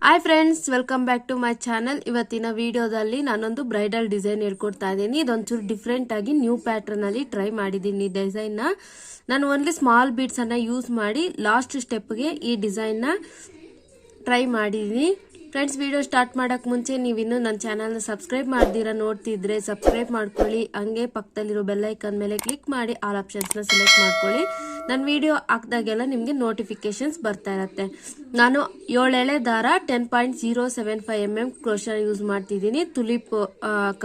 Hi friends, welcome back to my channel. ಇವತ್ತಿನ ವಿಡಿಯೋದಲ್ಲಿ ನಾನೊಂದು ಬ್ರೈಡಲ್ ಡಿಸೈನ್ ಹೇಳ್ಕೊಡ್ತಾ ಇದ್ದೀನಿ. ಇದೊಂಚೂರು ಡಿಫ್ರೆಂಟ್ ಆಗಿ ನ್ಯೂ ಪ್ಯಾಟರ್ನ್ ಅಲ್ಲಿ ಟ್ರೈ ಮಾಡಿದ್ದೀನಿ. ಡಿಸೈನ್ ನಾನು ಓನ್ಲಿ ಸ್ಮಾಲ್ ಬೀಡ್ಸ್ ಅನ್ನ ಯೂಸ್ ಮಾಡಿ ಲಾಸ್ಟ್ ಸ್ಟೆಪ್ಗೆ ಈ ಡಿಸೈನ್ ನ ಟ್ರೈ ಮಾಡಿದ್ದೀನಿ. ಫ್ರೆಂಡ್ಸ್, ವಿಡಿಯೋ ಸ್ಟಾರ್ಟ್ ಮಾಡಕ್ ಮುಂಚೆ ನೀವಿನ್ನು ನನ್ನ ಚಾನಲ್ನ ಸಬ್ಸ್ಕ್ರೈಬ್ ಮಾಡ್ದಿರಾ ನೋಡ್ತಿದ್ರೆ ಸಬ್ಸ್ಕ್ರೈಬ್ ಮಾಡ್ಕೊಳ್ಳಿ. ಹಂಗೆ ಪಕ್ಕದಲ್ಲಿರೋ ಬೆಲ್ ಐಕಾನ್ ಮೇಲೆ ಕ್ಲಿಕ್ ಮಾಡಿ ಆಲ್ ಆಪ್ಷನ್ಸ್ನ ಸೆಲೆಕ್ಟ್ ಮಾಡ್ಕೊಳ್ಳಿ. ನನ್ನ ವಿಡಿಯೋ ಹಾಕಿದಾಗೆಲ್ಲ ನಿಮಗೆ ನೋಟಿಫಿಕೇಶನ್ಸ್ ಬರ್ತಾ ಇರುತ್ತೆ. ನಾನು 7 ಎಳೆ ದಾರ 10.075 mm ಕ್ರೋಶಾ ಯೂಸ್ ಮಾಡ್ತಿದ್ದೀನಿ. ತುಲಿಪ್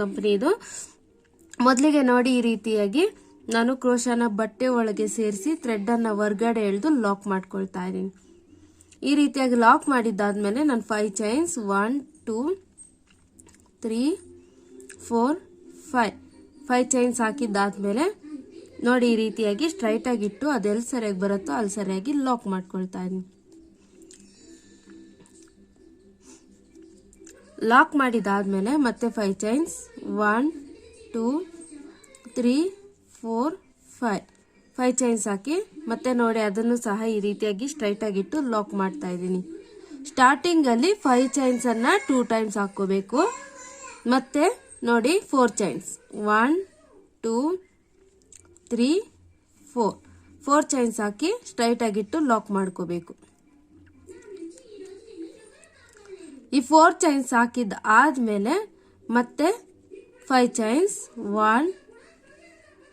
ಕಂಪ್ನಿದು. ಮೊದಲಿಗೆ ನೋಡಿ, ಈ ರೀತಿಯಾಗಿ ನಾನು ಕ್ರೋಶಾನ ಬಟ್ಟೆ ಒಳಗೆ ಸೇರಿಸಿ ಥ್ರೆಡ್ ಅನ್ನ ಹೊರಗಡೆ ಎಳೆದು ಲಾಕ್ ಮಾಡ್ಕೊಳ್ತಾ ಇದ್ದೀನಿ. ಈ ರೀತಿಯಾಗಿ ಲಾಕ್ ಮಾಡಿದ್ದಾದ್ಮೇಲೆ ನಾನು 5 ಚೈನ್ಸ್ 1 2 3 4 5 ಚೈನ್ಸ್ ಹಾಕಿದ್ದಾದ್ಮೇಲೆ ನೋಡಿ, ಈ ರೀತಿಯಾಗಿ ಸ್ಟ್ರೈಟ್ ಆಗಿಟ್ಟು ಅದೆಲ್ಲಿ ಸರಿಯಾಗಿ ಬರುತ್ತೋ ಅಲ್ಲಿ ಸರಿಯಾಗಿ ಲಾಕ್ ಮಾಡ್ಕೊಳ್ತಾ ಇದ್ದೀನಿ. ಲಾಕ್ ಮಾಡಿದಾದ್ಮೇಲೆ ಮತ್ತೆ 5 ಚೈನ್ಸ್ 1 2 3 4 5 ಚೈನ್ಸ್ ಹಾಕಿ ಮತ್ತೆ ನೋಡಿ ಅದನ್ನು ಸಹ ಈ ರೀತಿಯಾಗಿ ಸ್ಟ್ರೈಟ್ ಆಗಿಟ್ಟು ಲಾಕ್ ಮಾಡ್ತಾ ಇದ್ದೀನಿ. ಸ್ಟಾರ್ಟಿಂಗ್ ಅಲ್ಲಿ 5 ಚೈನ್ಸ್ ಅನ್ನ 2 ಟೈಮ್ಸ್ ಹಾಕೋಬೇಕು. ಮತ್ತೆ ನೋಡಿ 4 ಚೈನ್ಸ್ 1 2 3 4 ಚೈನ್ಸ್ ಹಾಕಿ ಸ್ಟ್ರೈಟ್ ಆಗಿಟ್ಟು ಲಾಕ್ ಮಾಡ್ಕೋಬೇಕು. ಈ 4 ಚೈನ್ಸ್ ಹಾಕಿದ ಆದ್ಮೇಲೆ ಮತ್ತೆ 5 ಚೈನ್ಸ್ 1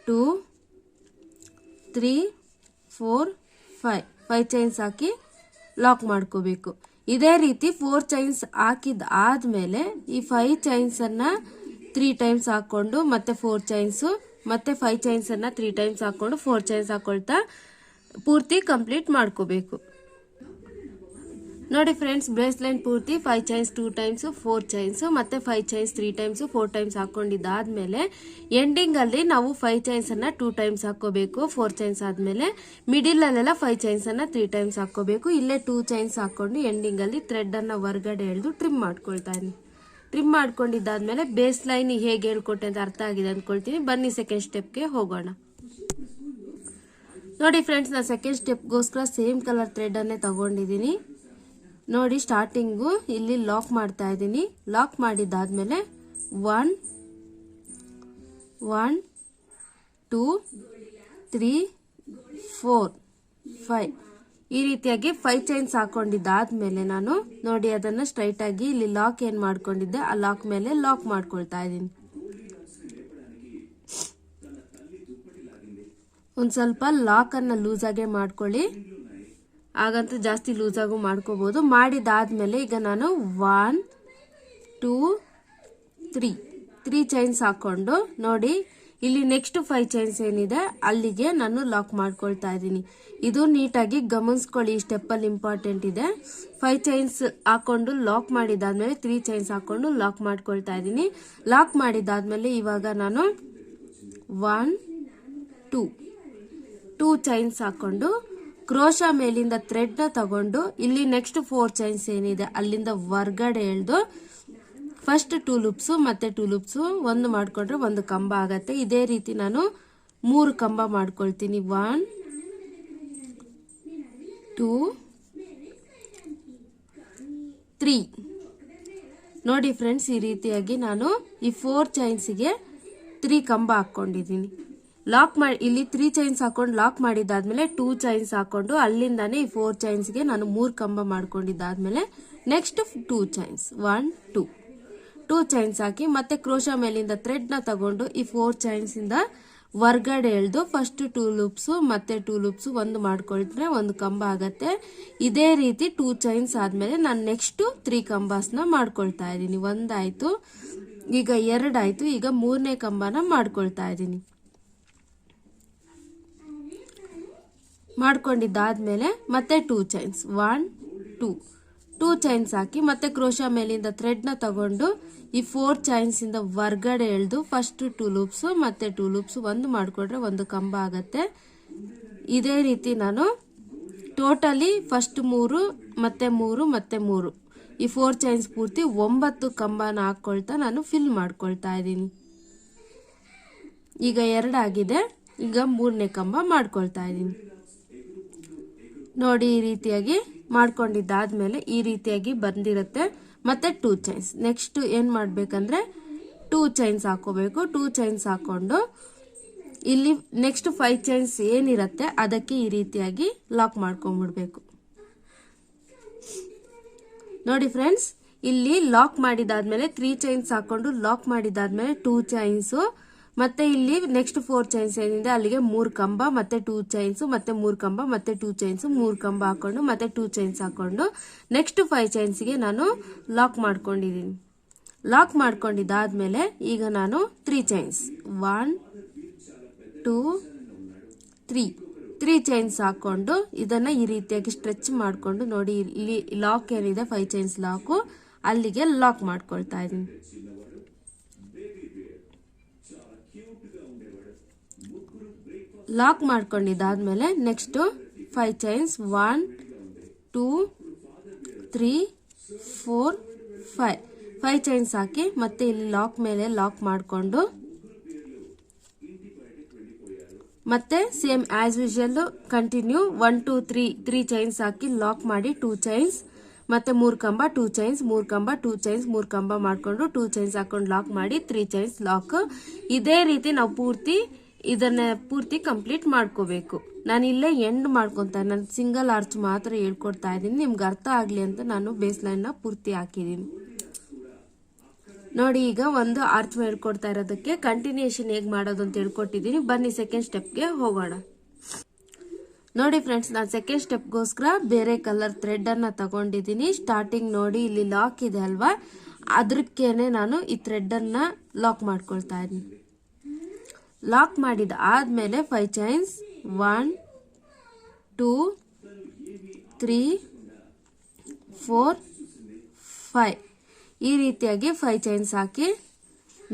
2 3 4 5 ಚೈನ್ಸ್ ಹಾಕಿ ಲಾಕ್ ಮಾಡ್ಕೋಬೇಕು. ಇದೇ ರೀತಿ 4 ಚೈನ್ಸ್ ಹಾಕಿದ ಆದ್ಮೇಲೆ ಈ 5 ಚೈನ್ಸ್ ಅನ್ನ 3 ಟೈಮ್ಸ್ ಹಾಕೊಂಡು ಮತ್ತೆ 4 ಚೈನ್ಸ್ ಮತ್ತೆ 5 ಚೈನ್ಸ್ ಅನ್ನ 3 ಟೈಮ್ಸ್ ಹಾಕೊಂಡು 4 ಚೈನ್ಸ್ ಹಾಕೊಳ್ತಾ ಪೂರ್ತಿ ಕಂಪ್ಲೀಟ್ ಮಾಡ್ಕೋಬೇಕು. ನೋಡಿ ಫ್ರೆಂಡ್ಸ್, ಬ್ರೇಸ್ ಲೈನ್ ಪೂರ್ತಿ 5 ಚೈನ್ಸ್ 2 ಟೈಮ್ಸ್ 4 ಚೈನ್ಸ್ ಮತ್ತೆ 5 ಚೈನ್ಸ್ 3 ಟೈಮ್ಸ್ 4 ಟೈಮ್ಸ್ ಹಾಕೊಂಡಿದ್ದಾದ್ಮೇಲೆ ಎಂಡಿಂಗ್ ಅಲ್ಲಿ ನಾವು 5 ಚೈನ್ಸ್ ಅನ್ನ 2 ಟೈಮ್ಸ್ ಹಾಕೋಬೇಕು. 4 ಚೈನ್ಸ್ ಆದ್ಮೇಲೆ ಮಿಡಿಲ್ ಅಲ್ಲೆಲ್ಲ 5 ಚೈನ್ಸ್ ಅನ್ನ 3 ಟೈಮ್ಸ್ ಹಾಕೋಬೇಕು. ಇಲ್ಲೇ 2 ಚೈನ್ಸ್ ಹಾಕೊಂಡು ಎಂಡಿಂಗ್ ಅಲ್ಲಿ ಥ್ರೆಡ್ ಅನ್ನ ಹೊರಗಡೆ ಎಳೆದು ಟ್ರಿಮ್ ಮಾಡ್ಕೊಳ್ತಾ ಇದ್ದೀನಿ. ಟ್ರಿಮ್ ಮಾಡ್ಕೊಂಡಿದ್ದಾದ್ಮೇಲೆ ಬೇಸ್ ಲೈನ್ ಹೇಗೆ ಹೇಳ್ಕೊಟ್ಟೆ ಅಂತ ಅರ್ಥ ಆಗಿದೆ ಅನ್ಕೊಳ್ತೀನಿ. ಬನ್ನಿ ಸೆಕೆಂಡ್ ಸ್ಟೆಪ್ಗೆ ಹೋಗೋಣ. ನೋಡಿ ಫ್ರೆಂಡ್ಸ್, ನಾನು ಸೆಕೆಂಡ್ ಸ್ಟೆಪ್ಗೋಸ್ಕರ ಸೇಮ್ ಕಲರ್ ಥ್ರೆಡ್ ಅನ್ನೇ ತಗೊಂಡಿದ್ದೀನಿ. ನೋಡಿ, ಸ್ಟಾರ್ಟಿಂಗು ಇಲ್ಲಿ ಲಾಕ್ ಮಾಡ್ತಾ ಇದ್ದೀನಿ. ಲಾಕ್ ಮಾಡಿದ್ದಾದ್ಮೇಲೆ 1 2 3 4 5 ಈ ರೀತಿಯಾಗಿ 5 ಚೈನ್ಸ್ ಹಾಕೊಂಡಿದ್ದಾದ್ಮೇಲೆ ನಾನು ನೋಡಿ ಅದನ್ನ ಸ್ಟ್ರೈಟ್ ಆಗಿ ಇಲ್ಲಿ ಲಾಕ್ ಏನ್ ಮಾಡ್ಕೊಂಡಿದ್ದೆ ಆ ಲಾಕ್ ಮೇಲೆ ಲಾಕ್ ಮಾಡ್ಕೊಳ್ತಾ ಇದ್ದೀನಿ. ಒಂದ್ ಸ್ವಲ್ಪ ಲಾಕ್ ಅನ್ನ ಲೂಸ್ ಆಗೇ ಮಾಡ್ಕೊಳ್ಳಿ, ಹಾಗಂತೂ ಜಾಸ್ತಿ ಲೂಸ್ ಆಗು ಮಾಡ್ಕೋಬಹುದು. ಮಾಡಿದಾದ್ಮೇಲೆ ಈಗ ನಾನು 1 2 3 ಚೈನ್ಸ್ ಹಾಕೊಂಡು ನೋಡಿ ಇಲ್ಲಿ ನೆಕ್ಸ್ಟ್ 5 ಚೈನ್ಸ್ ಏನಿದೆ ಅಲ್ಲಿಗೆ ನಾನು ಲಾಕ್ ಮಾಡ್ಕೊಳ್ತಾ ಇದ್ದೀನಿ. ಇದು ನೀಟಾಗಿ ಗಮನಿಸ್ಕೊಳ್ಳಿ, ಈ ಸ್ಟೆಪ್ ಅಲ್ಲಿ ಇಂಪಾರ್ಟೆಂಟ್ ಇದೆ. 5 ಚೈನ್ಸ್ ಹಾಕೊಂಡು ಲಾಕ್ ಮಾಡಿದಾದ್ಮೇಲೆ 3 ಚೈನ್ಸ್ ಹಾಕೊಂಡು ಲಾಕ್ ಮಾಡ್ಕೊಳ್ತಾ ಇದ್ದೀನಿ. ಲಾಕ್ ಮಾಡಿದಾದ್ಮೇಲೆ ಇವಾಗ ನಾನು 1 2 ಚೈನ್ಸ್ ಹಾಕೊಂಡು ಕ್ರೋಶಾ ಮೇಲಿಂದ ಥ್ರೆಡ್ ನ ತಗೊಂಡು ಇಲ್ಲಿ ನೆಕ್ಸ್ಟ್ 4 ಚೈನ್ಸ್ ಏನಿದೆ ಅಲ್ಲಿಂದ ಹೊರಗಡೆ ಎಳೆದು ಫಸ್ಟ್ 2 ಲೂಪ್ಸ್ ಮತ್ತೆ 2 ಲೂಪ್ಸ್ ಒಂದು ಮಾಡ್ಕೊಂಡ್ರೆ ಒಂದು ಕಂಬ ಆಗತ್ತೆ. ಇದೇ ರೀತಿ ನಾನು 3 ಕಂಬ ಮಾಡ್ಕೊಳ್ತೀನಿ. 1 2 3 ನೋಡಿ ಫ್ರೆಂಡ್ಸ್, ಈ ರೀತಿಯಾಗಿ ನಾನು ಈ 4 ಚೈನ್ಸ್ಗೆ 3 ಕಂಬ ಹಾಕೊಂಡಿದ್ದೀನಿ. ಲಾಕ್ ಮಾಡಿ ಇಲ್ಲಿ 3 ಚೈನ್ಸ್ ಹಾಕೊಂಡು ಲಾಕ್ ಮಾಡಿದಾದ್ಮೇಲೆ 2 ಚೈನ್ಸ್ ಹಾಕೊಂಡು ಅಲ್ಲಿಂದಾನೆ ಈ 4 ಚೈನ್ಸ್ಗೆ ನಾನು 3 ಕಂಬ ಮಾಡ್ಕೊಂಡಿದ್ದಾದ್ಮೇಲೆ ನೆಕ್ಸ್ಟ್ 2 ಚೈನ್ಸ್ 1 2 ಚೈನ್ಸ್ ಹಾಕಿ ಮತ್ತೆ ಕ್ರೋಶಾ ಮೇಲಿಂದ ಥ್ರೆಡ್ ನ ತಗೊಂಡು ಈ 4 ಚೈನ್ಸ್ ಇಂದ ಹೊರಗಡೆ ಎಳೆದು ಫಸ್ಟ್ 2 ಲೂಪ್ಸ್ ಮತ್ತೆ 2 ಲೂಪ್ಸ್ ಒಂದು ಮಾಡ್ಕೊಳ್ತಾರೆ ಒಂದು ಕಂಬ ಆಗತ್ತೆ. ಇದೇ ರೀತಿ 2 ಚೈನ್ಸ್ ಆದ್ಮೇಲೆ ನಾನು ನೆಕ್ಸ್ಟ್ 3 ಕಂಬಾಸ್ನ ಮಾಡ್ಕೊಳ್ತಾ ಇದ್ದೀನಿ. ಒಂದಾಯ್ತು, ಈಗ 2 ಆಯ್ತು, ಈಗ 3ನೇ ಕಂಬನ ಮಾಡ್ಕೊಳ್ತಾ ಇದ್ದೀನಿ. ಮಾಡ್ಕೊಂಡಿದ್ದಾದ್ಮೇಲೆ ಮತ್ತೆ 2 ಚೈನ್ಸ್ 1 2 ಚೈನ್ಸ್ ಹಾಕಿ ಮತ್ತೆ ಕ್ರೋಶಾ ಮೇಲಿಂದ ಥ್ರೆಡ್ ನ ತಗೊಂಡು ಈ 4 ಚೈನ್ಸ್ ಇಂದ ಹೊರಗಡೆ ಎಳೆದು ಫಸ್ಟ್ 2 ಲೂಪ್ಸ್ ಮತ್ತೆ 2 ಲೂಪ್ಸ್ ಒಂದು ಮಾಡ್ಕೊಂಡ್ರೆ ಒಂದು ಕಂಬ ಆಗತ್ತೆ. ಇದೇ ರೀತಿ ನಾನು ಟೋಟಲಿ ಫಸ್ಟ್ 3 ಮತ್ತೆ 3 ಮತ್ತೆ 3 ಈ 4 ಚೈನ್ಸ್ ಪೂರ್ತಿ 9 ಕಂಬನ ಹಾಕೊಳ್ತಾ ನಾನು ಫಿಲ್ ಮಾಡ್ಕೊಳ್ತಾ ಇದ್ದೀನಿ. ಈಗ 2 ಆಗಿದೆ, ಈಗ 3ನೇ ಕಂಬ ಮಾಡ್ಕೊಳ್ತಾ ಇದ್ದೀನಿ. ನೋಡಿ, ಈ ರೀತಿಯಾಗಿ ಮಾಡ್ಕೊಂಡಿದ್ದಾದ್ಮೇಲೆ ಈ ರೀತಿಯಾಗಿ ಬಂದಿರುತ್ತೆ. ಮತ್ತೆ 2 ಚೈನ್ಸ್. ನೆಕ್ಸ್ಟ್ ಏನ್ ಮಾಡ್ಬೇಕಂದ್ರೆ 2 ಚೈನ್ಸ್ ಹಾಕೋಬೇಕು. 2 ಚೈನ್ಸ್ ಹಾಕೊಂಡು ಇಲ್ಲಿ ನೆಕ್ಸ್ಟ್ 5 ಚೈನ್ಸ್ ಏನಿರುತ್ತೆ ಅದಕ್ಕೆ ಈ ರೀತಿಯಾಗಿ ಲಾಕ್ ಮಾಡ್ಕೊಂಡ್ಬಿಡ್ಬೇಕು. ನೋಡಿ ಫ್ರೆಂಡ್ಸ್, ಇಲ್ಲಿ ಲಾಕ್ ಮಾಡಿದಾದ್ಮೇಲೆ 3 ಚೈನ್ಸ್ ಹಾಕೊಂಡು ಲಾಕ್ ಮಾಡಿದಾದ್ಮೇಲೆ 2 ಚೈನ್ಸ್, ಮತ್ತೆ ಇಲ್ಲಿ ನೆಕ್ಸ್ಟ್ 4 ಚೈನ್ಸ್ ಏನಿದೆ ಅಲ್ಲಿಗೆ 3 ಕಂಬ, ಮತ್ತೆ 2 ಚೈನ್ಸ್, ಮತ್ತೆ 3 ಕಂಬ, ಮತ್ತೆ 2 ಚೈನ್ಸ್, 3 ಕಂಬ ಹಾಕೊಂಡು ಮತ್ತೆ 2 ಚೈನ್ಸ್ ಹಾಕೊಂಡು ನೆಕ್ಸ್ಟ್ 5 ಚೈನ್ಸ್ಗೆ ನಾನು ಲಾಕ್ ಮಾಡ್ಕೊಂಡಿದ್ದೀನಿ. ಲಾಕ್ ಮಾಡ್ಕೊಂಡಿದ್ದಾದ್ಮೇಲೆ ಈಗ ನಾನು 3 ಚೈನ್ಸ್ 1 2 3 ಚೈನ್ಸ್ ಹಾಕೊಂಡು ಇದನ್ನ ಈ ರೀತಿಯಾಗಿ ಸ್ಟ್ರೆಚ್ ಮಾಡ್ಕೊಂಡು ನೋಡಿ ಇಲ್ಲಿ ಲಾಕ್ ಏನಿದೆ 5 ಚೈನ್ಸ್ ಲಾಕು ಅಲ್ಲಿಗೆ ಲಾಕ್ ಮಾಡ್ಕೊಳ್ತಾ ಇದ್ದೀನಿ. ಲಾಕ್ ಮಾಡ್ಕೊಂಡಿದ್ದಾದ್ಮೇಲೆ ನೆಕ್ಸ್ಟ್ 5 ಚೈನ್ಸ್ 1 2 3 4 5 ಚೈನ್ಸ್ ಹಾಕಿ ಮತ್ತೆ ಇಲ್ಲಿ ಲಾಕ್ ಮೇಲೆ ಲಾಕ್ ಮಾಡಿಕೊಂಡು ಮತ್ತೆ same as usual continue 1 2 3 chains ಹಾಕಿ ಲಾಕ್ ಮಾಡಿ 2 ಚೈನ್ಸ್ ಮತ್ತೆ 3 ಕಂಬ 2 ಚೈನ್ಸ್ 3 ಕಂಬ 2 ಚೈನ್ಸ್ 3 ಕಂಬ ಮಾಡ್ಕೊಂಡು 2 ಚೈನ್ಸ್ ಹಾಕೊಂಡು ಲಾಕ್ ಮಾಡಿ 3 ಚೈನ್ಸ್ ಲಾಕ್. ಇದೇ ರೀತಿ ನಾವು ಇದನ್ನ ಪೂರ್ತಿ ಕಂಪ್ಲೀಟ್ ಮಾಡ್ಕೋಬೇಕು. ನಾನು ಇಲ್ಲೇ ಎಂಡ್ ಮಾಡ್ಕೊಂತ ನಾನು ಸಿಂಗಲ್ ಆರ್ಚ್ ಮಾತ್ರ ಹೇಳ್ಕೊಡ್ತಾ ಇದ್ದೀನಿ, ನಿಮ್ಗೆ ಅರ್ಥ ಆಗ್ಲಿ ಅಂತ ನಾನು ಬೇಸ್ ಲೈನ್ ನ ಪೂರ್ತಿ ಹಾಕಿದ್ದೀನಿ. ನೋಡಿ ಈಗ ಒಂದು ಆರ್ಚ್ ಹೇಳ್ಕೊಡ್ತಾ ಇರೋದಕ್ಕೆ ಕಂಟಿನ್ಯೂಷನ್ ಹೇಗ್ ಮಾಡೋದು ಅಂತ ಹೇಳ್ಕೊಟ್ಟಿದ್ದೀನಿ. ಬನ್ನಿ ಸೆಕೆಂಡ್ ಸ್ಟೆಪ್ಗೆ ಹೋಗೋಣ. ನೋಡಿ ಫ್ರೆಂಡ್ಸ್, ನಾನು ಸೆಕೆಂಡ್ ಸ್ಟೆಪ್ಗೋಸ್ಕರ ಬೇರೆ ಕಲರ್ ಥ್ರೆಡ್ ಅನ್ನ ತಗೊಂಡಿದ್ದೀನಿ. ಸ್ಟಾರ್ಟಿಂಗ್ ನೋಡಿ ಇಲ್ಲಿ ಲಾಕ್ ಇದೆ ಅಲ್ವಾ, ಅದಕ್ಕೇನೆ ನಾನು ಈ ಥ್ರೆಡ್ ಅನ್ನ ಲಾಕ್ ಮಾಡ್ಕೊಳ್ತಾ ಇದ್ದೀನಿ. ಲಾಕ್ ಮಾಡಿದ ಆದ್ಮೇಲೆ 5 ಚೈನ್ಸ್ 1 2 3 4 5 ಈ ರೀತಿಯಾಗಿ 5 ಚೈನ್ಸ್ ಹಾಕಿ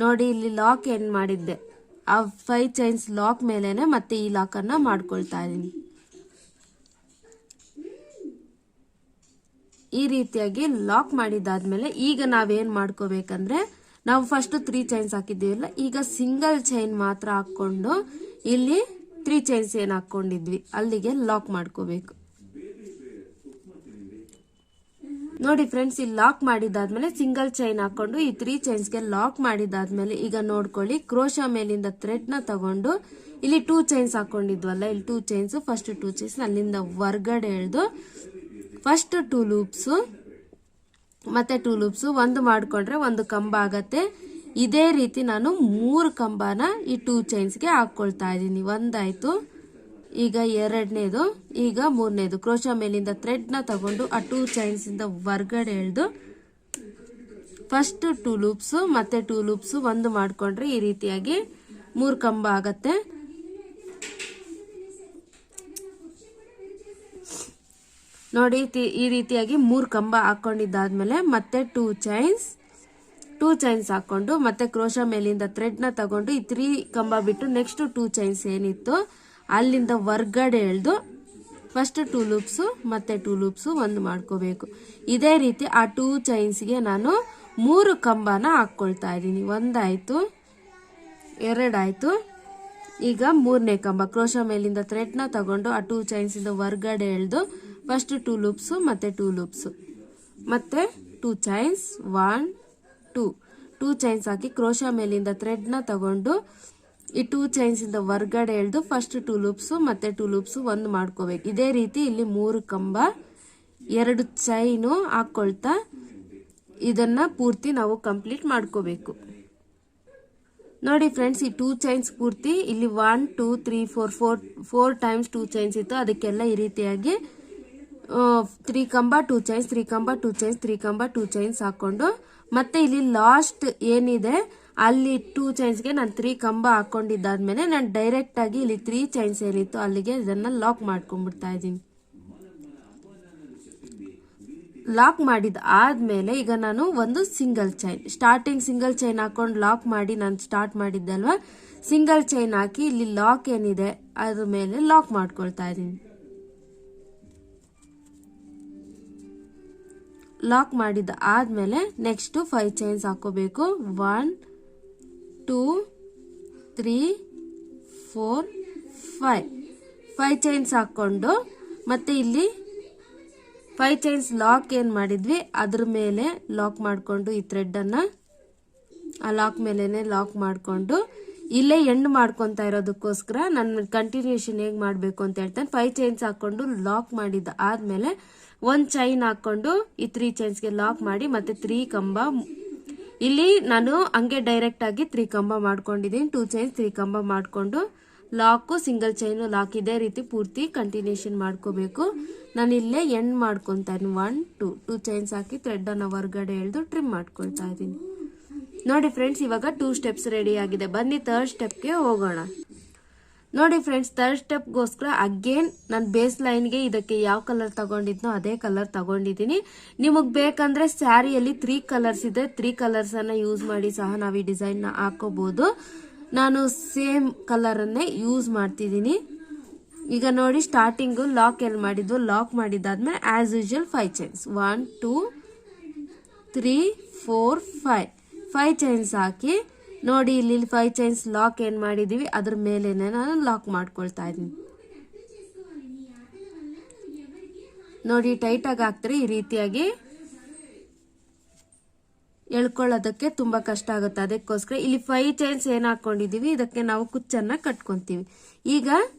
ನೋಡಿ ಇಲ್ಲಿ ಲಾಕ್ ಏನ್ ಮಾಡಿದ್ದೆ ಆ 5 ಚೈನ್ಸ್ ಲಾಕ್ ಮೇಲೆನೆ ಮತ್ತೆ ಈ ಲಾಕ್ ಅನ್ನ ಮಾಡ್ಕೊಳ್ತಾ ಇದೀನಿ. ಈ ರೀತಿಯಾಗಿ ಲಾಕ್ ಮಾಡಿದಾದ್ಮೇಲೆ ಈಗ ನಾವೇನ್ ಮಾಡ್ಕೋಬೇಕಂದ್ರೆ ನಾವು ಫಸ್ಟ್ 3 ಚೈನ್ಸ್ ಹಾಕಿದ್ದೀವಲ್ಲ, ಈಗ ಸಿಂಗಲ್ ಚೈನ್ ಮಾತ್ರ ಹಾಕೊಂಡು ಇಲ್ಲಿ 3 ಚೈನ್ಸ್ ಏನ್ ಹಾಕೊಂಡಿದ್ವಿ ಅಲ್ಲಿಗೆ ಲಾಕ್ ಮಾಡ್ಕೋಬೇಕು. ನೋಡಿ ಫ್ರೆಂಡ್ಸ್, ಇಲ್ಲಿ ಲಾಕ್ ಮಾಡಿದಾದ್ಮೇಲೆ ಸಿಂಗಲ್ ಚೈನ್ ಹಾಕೊಂಡು ಈ 3 ಚೈನ್ಸ್ಗೆ ಲಾಕ್ ಮಾಡಿದಾದ್ಮೇಲೆ ಈಗ ನೋಡ್ಕೊಳ್ಳಿ, ಕ್ರೋಶಾ ಮೇಲಿಂದ ಥ್ರೆಡ್ ನ ತಗೊಂಡು ಇಲ್ಲಿ 2 ಚೈನ್ಸ್ ಹಾಕೊಂಡಿದ್ವಲ್ಲ, ಇಲ್ಲಿ 2 ಚೈನ್ಸ್ ಫಸ್ಟ್ 2 ಚೈನ್ಸ್ ಅಲ್ಲಿಂದ ಹೊರ್ಗಡೆ ಎಳೆದು ಫಸ್ಟ್ 2 ಲೂಪ್ಸ್ ಮತ್ತೆ 2 ಲೂಪ್ಸ್ ಒಂದು ಮಾಡ್ಕೊಂಡ್ರೆ ಒಂದು ಕಂಬ ಆಗತ್ತೆ. ಇದೇ ರೀತಿ ನಾನು 3 ಕಂಬನ ಈ 2 ಚೈನ್ಸ್ಗೆ ಹಾಕೊಳ್ತಾ ಇದ್ದೀನಿ. ಒಂದಾಯ್ತು, ಈಗ ಎರಡನೇದು, ಈಗ ಮೂರನೇದು. ಕ್ರೋಶಾ ಮೇಲಿಂದ ಥ್ರೆಡ್ ನ ತಗೊಂಡು ಆ 2 ಚೈನ್ಸ್ ಇಂದ ಹೊರ್ಗಡೆ ಎಳೆದು ಫಸ್ಟ್ 2 ಲೂಪ್ಸ್ ಮತ್ತೆ 2 ಲೂಪ್ಸ್ ಒಂದು ಮಾಡ್ಕೊಂಡ್ರೆ ಈ ರೀತಿಯಾಗಿ 3 ಕಂಬ ಆಗತ್ತೆ. ನೋಡಿ ಈ ರೀತಿಯಾಗಿ 3 ಕಂಬ ಹಾಕೊಂಡಿದ್ದಾದ್ಮೇಲೆ ಮತ್ತೆ 2 ಚೈನ್ಸ್ ಹಾಕೊಂಡು ಮತ್ತೆ ಕ್ರೋಶಾ ಮೇಲಿಂದ ಥ್ರೆಡ್ ನ ತಗೊಂಡು ಈ 3 ಕಂಬ ಬಿಟ್ಟು ನೆಕ್ಸ್ಟ್ 2 ಚೈನ್ಸ್ ಏನಿತ್ತು ಅಲ್ಲಿಂದ ಹೊರ್ಗಡೆ ಎಳೆದು ಫಸ್ಟ್ 2 ಲೂಪ್ಸ್ ಮತ್ತೆ 2 ಲೂಪ್ಸ್ ಒಂದು ಮಾಡ್ಕೋಬೇಕು. ಇದೇ ರೀತಿ ಆ 2 ಚೈನ್ಸ್ಗೆ ನಾನು 3 ಕಂಬನ ಹಾಕೊಳ್ತಾ ಇದ್ದೀನಿ. ಒಂದಾಯ್ತು, ಎರಡಾಯ್ತು, ಈಗ ಮೂರನೇ ಕಂಬ. ಕ್ರೋಶಾ ಮೇಲಿಂದ ಥ್ರೆಡ್ ನ ತಗೊಂಡು ಆ 2 ಚೈನ್ಸ್ ಇಂದ ಹೊರ್ಗಡೆ ಎಳೆದು ಫಸ್ಟ್ 2 ಲೂಪ್ಸ್ ಮತ್ತೆ 2 ಲೂಪ್ಸ್ ಮತ್ತೆ 2 ಚೈನ್ಸ್ 1 2 ಚೈನ್ಸ್ ಹಾಕಿ ಕ್ರೋಶಾ ಮೇಲಿಂದ ಥ್ರೆಡ್ ನ ತಗೊಂಡು ಈ 2 ಚೈನ್ಸ್ ಇಂದ ಹೊರ್ಗಡೆ ಎಳೆದು ಫಸ್ಟ್ 2 ಲೂಪ್ಸ್ ಮತ್ತೆ 2 ಲೂಪ್ಸ್ ಒಂದು ಮಾಡ್ಕೋಬೇಕು. ಇದೇ ರೀತಿ ಇಲ್ಲಿ 3 ಕಂಬ 2 ಚೈನು ಹಾಕೊಳ್ತಾ ಇದನ್ನ ಪೂರ್ತಿ ನಾವು ಕಂಪ್ಲೀಟ್ ಮಾಡ್ಕೋಬೇಕು. ನೋಡಿ ಫ್ರೆಂಡ್ಸ್, ಈ 2 ಚೈನ್ಸ್ ಪೂರ್ತಿ ಇಲ್ಲಿ 1 2 3 4 ಟೈಮ್ಸ್ 2 ಚೈನ್ಸ್ ಇತ್ತು, ಅದಕ್ಕೆಲ್ಲ ಈ ರೀತಿಯಾಗಿ 3 ಕಂಬ 2 ಚೈನ್ಸ್ 3 ಕಂಬ 2 ಚೈನ್ಸ್ 3 ಕಂಬ 2 ಚೈನ್ಸ್ ಹಾಕೊಂಡು ಮತ್ತೆ ಇಲ್ಲಿ ಲಾಸ್ಟ್ ಏನಿದೆ ಅಲ್ಲಿ 2 ಚೈನ್ಸ್ಗೆ ನಾನು 3 ಕಂಬ ಹಾಕೊಂಡಿದ್ದಾದ್ಮೇಲೆ ನಾನು ಡೈರೆಕ್ಟ್ ಆಗಿ ಇಲ್ಲಿ 3 ಚೈನ್ಸ್ ಏನಿತ್ತು ಅಲ್ಲಿಗೆ ಇದನ್ನ ಲಾಕ್ ಮಾಡ್ಕೊಂಡ್ಬಿಡ್ತಾ ಇದ್ದೀನಿ. ಲಾಕ್ ಮಾಡಿದ ಆದ್ಮೇಲೆ ಈಗ ನಾನು ಒಂದು single chain starting single chain ಹಾಕೊಂಡು ಲಾಕ್ ಮಾಡಿ ನಾನು ಸ್ಟಾರ್ಟ್ ಮಾಡಿದ್ದಲ್ವಾ, ಸಿಂಗಲ್ ಚೈನ್ ಹಾಕಿ ಇಲ್ಲಿ ಲಾಕ್ ಏನಿದೆ ಅದ್ರ ಮೇಲೆ ಲಾಕ್ ಮಾಡ್ಕೊಳ್ತಾ ಇದ್ದೀನಿ. ಲಾಕ್ ಮಾಡಿದ ಆದ್ಮೇಲೆ ನೆಕ್ಸ್ಟ್ 5 ಚೈನ್ಸ್ ಹಾಕೋಬೇಕು. 1 2 3 4 5 ಚೈನ್ಸ್ ಹಾಕೊಂಡು ಮತ್ತೆ ಇಲ್ಲಿ 5 ಚೈನ್ಸ್ ಲಾಕ್ ಏನ್ ಮಾಡಿದ್ವಿ ಅದ್ರ ಮೇಲೆ ಲಾಕ್ ಮಾಡ್ಕೊಂಡು ಈ ಥ್ರೆಡ್ ಅನ್ನ ಆ ಲಾಕ್ ಮೇಲೆನೆ ಲಾಕ್ ಮಾಡ್ಕೊಂಡು ಇಲ್ಲೇ ಎಂಡ್ ಮಾಡ್ಕೊಂತಾ ಇರೋದಕ್ಕೋಸ್ಕರ ನಾನು ಕಂಟಿನ್ಯೂಷನ್ ಹೇಗ್ ಮಾಡ್ಬೇಕು ಅಂತ ಹೇಳ್ತೇನೆ. 5 ಚೈನ್ಸ್ ಹಾಕೊಂಡು ಲಾಕ್ ಮಾಡಿದ ಆದ್ಮೇಲೆ 1 ಚೈನ್ ಹಾಕೊಂಡು ಈ 3 ಚೈನ್ಸ್ಗೆ ಲಾಕ್ ಮಾಡಿ ಮತ್ತೆ 3 ಕಂಬ ಇಲ್ಲಿ ನಾನು ಹಂಗೆ ಡೈರೆಕ್ಟ್ ಆಗಿ 3 ಕಂಬ ಮಾಡ್ಕೊಂಡಿದ್ದೀನಿ. 2 ಚೈನ್ಸ್ 3 ಕಂಬ ಮಾಡ್ಕೊಂಡು ಲಾಕ್ ಸಿಂಗಲ್ ಚೈನ್ ಲಾಕ್ ಇದೇ ರೀತಿ ಪೂರ್ತಿ ಕಂಟಿನ್ಯೂಷನ್ ಮಾಡ್ಕೋಬೇಕು. ನಾನು ಇಲ್ಲೇ ಎಂಡ್ ಮಾಡ್ಕೊಂತಾ ಇದ್ದೀನಿ. 1 2 ಚೈನ್ಸ್ ಹಾಕಿ ಥ್ರೆಡ್ ಅನ್ನ ಹೊರಗಡೆ ಎಳೆದು ಟ್ರಿಮ್ ಮಾಡ್ಕೊಳ್ತಾ ಇದ್ದೀನಿ. ನೋಡಿ ಫ್ರೆಂಡ್ಸ್, ಇವಾಗ 2 ಸ್ಟೆಪ್ಸ್ ರೆಡಿ ಆಗಿದೆ. ಬನ್ನಿ ಥರ್ಡ್ ಸ್ಟೆಪ್ಗೆ ಹೋಗೋಣ. ನೋಡಿ ಫ್ರೆಂಡ್ಸ್, ಥರ್ಡ್ ಸ್ಟೆಪ್ಗೋಸ್ಕರ ಅಗೇನ್ ನಾನು ಬೇಸ್ ಲೈನ್ಗೆ ಇದಕ್ಕೆ ಯಾವ ಕಲರ್ ತಗೊಂಡಿದ್ನೋ ಅದೇ ಕಲರ್ ತಗೊಂಡಿದ್ದೀನಿ. ನಿಮಗ್ ಬೇಕಂದ್ರೆ ಸ್ಯಾರಿಯಲ್ಲಿ 3 ಕಲರ್ಸ್ ಇದೆ, 3 ಕಲರ್ಸ್ ಅನ್ನ ಯೂಸ್ ಮಾಡಿ ಸಹ ನಾವು ಈ ಡಿಸೈನ್ ನ ಹಾಕೋಬಹುದು. ನಾನು ಸೇಮ್ ಕಲರ್ ಅನ್ನೇ ಯೂಸ್ ಮಾಡ್ತಿದ್ದೀನಿ. ಈಗ ನೋಡಿ ಸ್ಟಾರ್ಟಿಂಗು ಲಾಕ್ ಎಲ್ಲಿ ಮಾಡಿದ್ವು, ಲಾಕ್ ಮಾಡಿದಾದ್ಮೇಲೆ ಆಸ್ ಯೂಶುವಲ್ 5 ಚೈನ್ಸ್ 1 2 3 4 5 ಚೈನ್ಸ್ ಹಾಕಿ ನೋಡಿ ಇಲ್ಲಿ 5 ಚೈನ್ಸ್ ಲಾಕ್ ಏನ್ ಮಾಡಿದೀವಿ ಅದ್ರ ಮೇಲೆನೆ ನಾನು ಲಾಕ್ ಮಾಡ್ಕೊಳ್ತಾ ಇದ್ದೀನಿ. ನೋಡಿ ಟೈಟ್ ಆಗಿ ಹಾಕ್ತಾರೆ, ಈ ರೀತಿಯಾಗಿ ಎಳ್ಕೊಳ್ಳೋದಕ್ಕೆ ತುಂಬಾ ಕಷ್ಟ ಆಗುತ್ತೆ. ಅದಕ್ಕೋಸ್ಕರ ಇಲ್ಲಿ 5 ಚೈನ್ಸ್ ಏನ್ ಹಾಕೊಂಡಿದೀವಿ ಇದಕ್ಕೆ ನಾವು ಕುಚ್ಚನ್ನ ಕಟ್ಕೊಂತೀವಿ. ಈಗ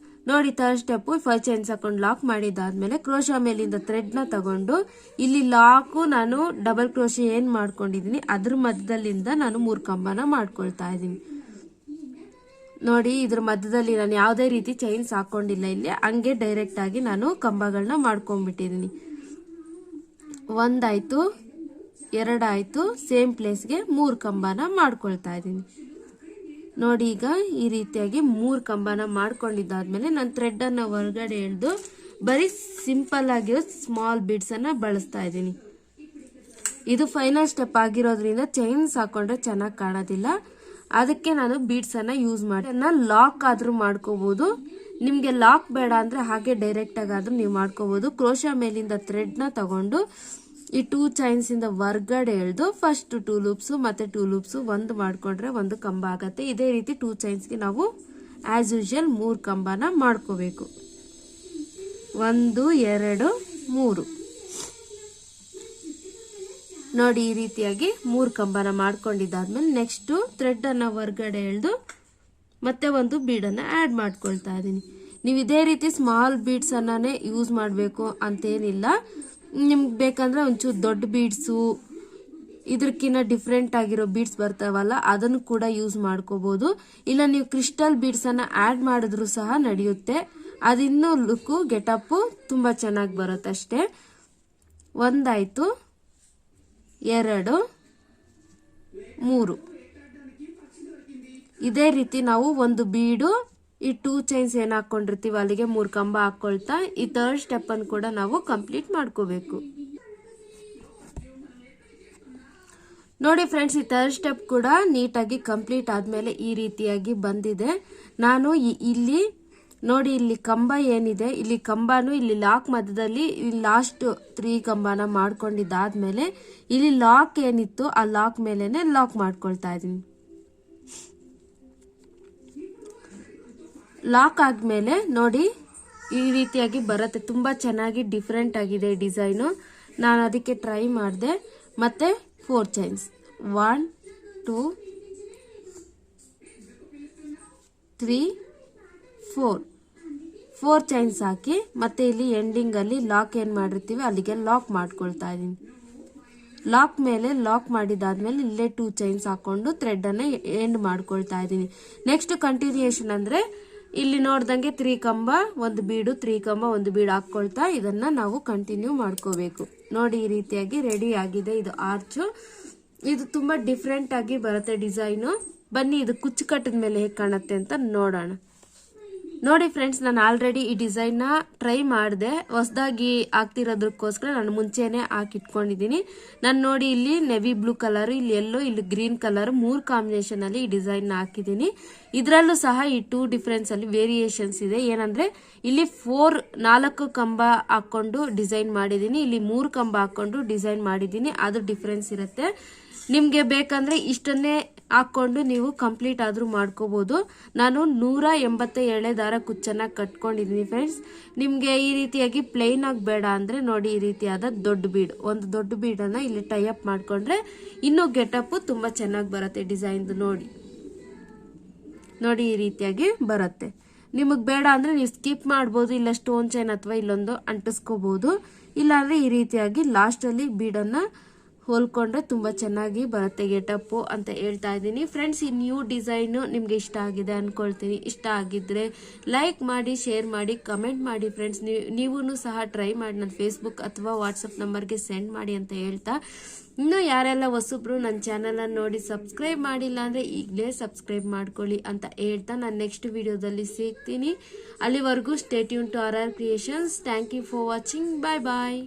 ನೋಡಿ ಥರ್ಡ್ ಸ್ಟೆಪ್ 5 ಚೈನ್ಸ್ ಹಾಕೊಂಡು ಲಾಕ್ ಮಾಡಿದಾದ್ಮೇಲೆ ಕ್ರೋಶಾ ಮೇಲಿಂದ ಥ್ರೆಡ್ ನ ತಗೊಂಡು ಇಲ್ಲಿ ಲಾಕು ನಾನು ಡಬಲ್ ಕ್ರೋಶೆ ಏನ್ ಮಾಡ್ಕೊಂಡಿದೀನಿ ಅದ್ರ ಮಧ್ಯದಲ್ಲಿಂದ ನಾನು 3 ಕಂಬನ ಮಾಡ್ಕೊಳ್ತಾ ಇದ್ದೀನಿ. ನೋಡಿ ಇದ್ರ ಮಧ್ಯದಲ್ಲಿ ನಾನು ಯಾವುದೇ ರೀತಿ ಚೈನ್ಸ್ ಹಾಕೊಂಡಿಲ್ಲ, ಇಲ್ಲಿ ಹಂಗೆ ಡೈರೆಕ್ಟ್ ಆಗಿ ನಾನು ಕಂಬಗಳನ್ನ ಮಾಡ್ಕೊಂಡ್ಬಿಟ್ಟಿದೀನಿ. 1 ಆಯ್ತು, 2 ಆಯ್ತು, ಸೇಮ್ ಪ್ಲೇಸ್ಗೆ 3 ಕಂಬನ ಮಾಡ್ಕೊಳ್ತಾ ಇದ್ದೀನಿ. ನೋಡಿ ಈಗ ಈ ರೀತಿಯಾಗಿ 3 ಕಂಬನ ಮಾಡ್ಕೊಂಡಿದ್ದಾದ್ಮೇಲೆ ನಾನು ಥ್ರೆಡ್ ಅನ್ನ ಹೊರಗಡೆ ಎಳೆದು ಬರೀ ಸಿಂಪಲ್ ಆಗಿರೋ ಸ್ಮಾಲ್ ಬೀಡ್ಸ್ ಅನ್ನ ಬಳಸ್ತಾ ಇದ್ದೀನಿ. ಇದು ಫೈನಲ್ ಸ್ಟೆಪ್ ಆಗಿರೋದ್ರಿಂದ ಚೈನ್ಸ್ ಹಾಕೊಂಡ್ರೆ ಚೆನ್ನಾಗಿ ಕಾಣೋದಿಲ್ಲ, ಅದಕ್ಕೆ ನಾನು ಬೀಡ್ಸ್ ಅನ್ನ ಯೂಸ್ ಮಾಡಿ ಲಾಕ್ ಆದ್ರೂ ಮಾಡ್ಕೋಬಹುದು. ನಿಮ್ಗೆ ಲಾಕ್ ಬೇಡ ಅಂದ್ರೆ ಹಾಗೆ ಡೈರೆಕ್ಟ್ ಆಗಾದ್ರೂ ನೀವು ಮಾಡ್ಕೋಬಹುದು. ಕ್ರೋಶಾ ಮೇಲಿಂದ ಥ್ರೆಡ್ ನ ತಗೊಂಡು ಈ 2 ಚೈನ್ಸ್ ಇಂದ ಹೊರಗಡೆ ಎಳೆದು ಫಸ್ಟ್ 2 ಲೂಪ್ಸ್ ಮತ್ತೆ 2 ಲೂಪ್ಸ್ ಒಂದು ಮಾಡ್ಕೊಂಡ್ರೆ 1 ಕಂಬ ಆಗತ್ತೆ. ಇದೇ ರೀತಿ 2 ಚೈನ್ಸ್ಗೆ ನಾವು ಆಸ್ ಯೂಶುವಲ್ 3 ಕಂಬನ ಮಾಡ್ಕೋಬೇಕು. 1 2 3 ನೋಡಿ ಈ ರೀತಿಯಾಗಿ 3 ಕಂಬನ ಮಾಡ್ಕೊಂಡಿದ್ದಾದ್ಮೇಲೆ ನೆಕ್ಸ್ಟ್ ಥ್ರೆಡ್ ಅನ್ನ ಹೊರಗಡೆ ಎಳೆದು ಮತ್ತೆ ಒಂದು ಬೀಡನ್ನ ಆಡ್ ಮಾಡ್ಕೊಳ್ತಾ ಇದ್ದೀನಿ. ನೀವು ಇದೇ ರೀತಿ ಸ್ಮಾಲ್ ಬೀಡ್ಸ್ ಅನ್ನೇ ಯೂಸ್ ಮಾಡಬೇಕು ಅಂತೇನಿಲ್ಲ. ನಿಮ್ಗೆ ಬೇಕಂದ್ರೆ ಒಂಚೂರು ದೊಡ್ಡ ಬೀಡ್ಸು ಇದಕ್ಕಿಂತ ಡಿಫ್ರೆಂಟ್ ಆಗಿರೋ ಬೀಡ್ಸ್ ಬರ್ತಾವಲ್ಲ ಅದನ್ನು ಕೂಡ ಯೂಸ್ ಮಾಡ್ಕೋಬಹುದು. ಇಲ್ಲ ನೀವು ಕ್ರಿಸ್ಟಲ್ ಬೀಡ್ಸ್ ಅನ್ನ ಆಡ್ ಮಾಡಿದ್ರು ಸಹ ನಡೆಯುತ್ತೆ, ಅದಿನ್ನೂ ಲುಕ್ ಗೆಟಪ್ ತುಂಬಾ ಚೆನ್ನಾಗಿ ಬರುತ್ತೆ ಅಷ್ಟೇ. 1 ಆಯ್ತು, 2 3 ಇದೇ ರೀತಿ ನಾವು ಒಂದು ಬೀಡು ಈ 2 ಚೈನ್ಸ್ ಏನ್ ಹಾಕೊಂಡಿರ್ತೀವಿ ಅಲ್ಲಿಗೆ 3 ಕಂಬ ಹಾಕೊಳ್ತಾ ಈ ಥರ್ಡ್ ಸ್ಟೆಪ್ ಅನ್ನು ಕೂಡ ನಾವು ಕಂಪ್ಲೀಟ್ ಮಾಡ್ಕೋಬೇಕು. ನೋಡಿ ಫ್ರೆಂಡ್ಸ್, ಈ ಥರ್ಡ್ ಸ್ಟೆಪ್ ಕೂಡ ನೀಟಾಗಿ ಕಂಪ್ಲೀಟ್ ಆದ್ಮೇಲೆ ಈ ರೀತಿಯಾಗಿ ಬಂದಿದೆ. ನಾನು ಇಲ್ಲಿ ನೋಡಿ ಇಲ್ಲಿ ಕಂಬ ಏನಿದೆ, ಇಲ್ಲಿ ಕಂಬನು ಇಲ್ಲಿ ಲಾಕ್ ಮಧ್ಯದಲ್ಲಿ ಲಾಸ್ಟ್ 3 ಕಂಬನ ಮಾಡ್ಕೊಂಡಿದ್ದಾದ್ಮೇಲೆ ಇಲ್ಲಿ ಲಾಕ್ ಏನಿತ್ತು ಆ ಲಾಕ್ ಮೇಲೆನೆ ಲಾಕ್ ಮಾಡ್ಕೊಳ್ತಾ ಇದೀನಿ. ಲಾಕ್ ಆದ್ಮೇಲೆ ನೋಡಿ ಈ ರೀತಿಯಾಗಿ ಬರುತ್ತೆ, ತುಂಬಾ ಚೆನ್ನಾಗಿ ಡಿಫ್ರೆಂಟ್ ಆಗಿದೆ ಡಿಸೈನು. ನಾನು ಅದಕ್ಕೆ ಟ್ರೈ ಮಾಡಿದೆ. ಮತ್ತೆ 4 ಚೈನ್ಸ್ 1 2 3 4 ಚೈನ್ಸ್ ಹಾಕಿ ಮತ್ತೆ ಇಲ್ಲಿ ಎಂಡಿಂಗ್ ಅಲ್ಲಿ ಲಾಕ್ ಏನ್ ಮಾಡಿರ್ತೀವಿ ಅಲ್ಲಿಗೆ ಲಾಕ್ ಮಾಡ್ಕೊಳ್ತಾ ಇದೀನಿ. ಲಾಕ್ ಮೇಲೆ ಲಾಕ್ ಮಾಡಿದಾದ್ಮೇಲೆ ಇಲ್ಲೇ 2 ಚೈನ್ಸ್ ಹಾಕೊಂಡು ಥ್ರೆಡ್ ಅನ್ನ ಎಂಡ್ ಮಾಡ್ಕೊಳ್ತಾ ಇದೀನಿ. ನೆಕ್ಸ್ಟ್ ಕಂಟಿನ್ಯೂಷನ್ ಅಂದ್ರೆ ಇಲ್ಲಿ ನೋಡ್ದಂಗೆ 3 ಕಂಬ 1 ಬೀಡು 3 ಕಂಬ 1 ಬೀಡು ಹಾಕೊಳ್ತಾ ಇದನ್ನ ನಾವು ಕಂಟಿನ್ಯೂ ಮಾಡ್ಕೋಬೇಕು. ನೋಡಿ ಈ ರೀತಿಯಾಗಿ ರೆಡಿ ಆಗಿದೆ ಇದು ಆರ್ಚು. ಇದು ತುಂಬಾ ಡಿಫ್ರೆಂಟ್ ಆಗಿ ಬರುತ್ತೆ ಡಿಸೈನು. ಬನ್ನಿ ಇದು ಕುಚ್ಚು ಕಟ್ಟಿದ ಮೇಲೆ ಹೇಗೆ ಕಾಣುತ್ತೆ ಅಂತ ನೋಡೋಣ. ನೋಡಿ ಫ್ರೆಂಡ್ಸ್, ನಾನು ಆಲ್ರೆಡಿ ಈ ಡಿಸೈನ್ ನ ಟ್ರೈ ಮಾಡಿದೆ. ಹೊಸದಾಗಿ ಆಗ್ತಿರೋದಕ್ಕೋಸ್ಕರ ನಾನು ಮುಂಚೆನೆ ಹಾಕಿಟ್ಕೊಂಡಿದ್ದೀನಿ. ನಾನು ನೋಡಿ ಇಲ್ಲಿ ನೆವಿ ಬ್ಲೂ ಕಲರ್, ಇಲ್ಲಿ ಯೆಲ್ಲೋ, ಇಲ್ಲಿ ಗ್ರೀನ್ ಕಲರ್ 3 ಕಾಂಬಿನೇಷನ್ ಅಲ್ಲಿ ಈ ಡಿಸೈನ್ ನ ಹಾಕಿದ್ದೀನಿ. ಇದರಲ್ಲೂ ಸಹ ಈ 2 ಡಿಫ್ರೆನ್ಸ್ ಅಲ್ಲಿ ವೇರಿಯೇಷನ್ಸ್ ಇದೆ. ಏನಂದ್ರೆ ಇಲ್ಲಿ 4 ಕಂಬ ಹಾಕೊಂಡು ಡಿಸೈನ್ ಮಾಡಿದ್ದೀನಿ, ಇಲ್ಲಿ 3 ಕಂಬ ಹಾಕೊಂಡು ಡಿಸೈನ್ ಮಾಡಿದ್ದೀನಿ. ಅದು ಡಿಫ್ರೆನ್ಸ್ ಇರುತ್ತೆ. ನಿಮ್ಗೆ ಬೇಕಂದ್ರೆ ಇಷ್ಟನ್ನೇ ಹಾಕ್ಕೊಂಡು ನೀವು ಕಂಪ್ಲೀಟ್ ಆದರೂ ಮಾಡ್ಕೋಬೋದು. ನಾನು 187 ದಾರ ಕುಚ್ಚನ್ನು ಕಟ್ಕೊಂಡಿದ್ದೀನಿ ಫ್ರೆಂಡ್ಸ್. ನಿಮಗೆ ಈ ರೀತಿಯಾಗಿ ಪ್ಲೇನ್ ಆಗಿ ಬೇಡ ಅಂದರೆ ನೋಡಿ, ಈ ರೀತಿಯಾದ ದೊಡ್ಡ ಬೀಡ್, ಒಂದು ದೊಡ್ಡ ಬೀಡನ್ನು ಇಲ್ಲಿ ಟೈ ಅಪ್ ಮಾಡಿಕೊಂಡ್ರೆ ಇನ್ನೂ ಗೆಟಪ್ಪು ತುಂಬ ಚೆನ್ನಾಗಿ ಬರುತ್ತೆ. ಡಿಸೈನ್ದು ನೋಡಿ ಈ ರೀತಿಯಾಗಿ ಬರುತ್ತೆ. ನಿಮಗೆ ಬೇಡ ಅಂದರೆ ನೀವು ಸ್ಕಿಪ್ ಮಾಡ್ಬೋದು, ಇಲ್ಲ ಸ್ಟೋನ್ ಚೈನ್ ಅಥವಾ ಇಲ್ಲೊಂದು ಅಂಟಿಸ್ಕೋಬೋದು. ಇಲ್ಲಾಂದರೆ ಈ ರೀತಿಯಾಗಿ ಲಾಸ್ಟಲ್ಲಿ ಬೀಡನ್ನು ಹೋಲ್ಕೊಂಡ್ರೆ ತುಂಬ ಚೆನ್ನಾಗಿ ಬರುತ್ತೆ ಗೆಟಪ್ಪು ಅಂತ ಹೇಳ್ತಾ ಇದ್ದೀನಿ ಫ್ರೆಂಡ್ಸ್. ಈ ನ್ಯೂ ಡಿಸೈನು ನಿಮಗೆ ಇಷ್ಟ ಆಗಿದೆ ಅಂದ್ಕೊಳ್ತೀನಿ. ಇಷ್ಟ ಆಗಿದ್ದರೆ ಲೈಕ್ ಮಾಡಿ, ಶೇರ್ ಮಾಡಿ, ಕಮೆಂಟ್ ಮಾಡಿ ಫ್ರೆಂಡ್ಸ್. ನೀವೂ ಸಹ ಟ್ರೈ ಮಾಡಿ ನನ್ನ ಫೇಸ್ಬುಕ್ ಅಥವಾ ವಾಟ್ಸಪ್ ನಂಬರ್ಗೆ ಸೆಂಡ್ ಮಾಡಿ ಅಂತ ಹೇಳ್ತಾ, ಇನ್ನು ಯಾರೆಲ್ಲ ಹೊಸಬ್ರು ನನ್ನ ಚಾನಲನ್ನು ನೋಡಿ ಸಬ್ಸ್ಕ್ರೈಬ್ ಮಾಡಿಲ್ಲ ಅಂದರೆ ಈಗಲೇ ಸಬ್ಸ್ಕ್ರೈಬ್ ಮಾಡ್ಕೊಳ್ಳಿ ಅಂತ ಹೇಳ್ತಾ ನಾನು ನೆಕ್ಸ್ಟ್ ವಿಡಿಯೋದಲ್ಲಿ ಸಿಗ್ತೀನಿ. ಅಲ್ಲಿವರೆಗೂ stay tune to RR creations. Thank you for watching. Bye bye.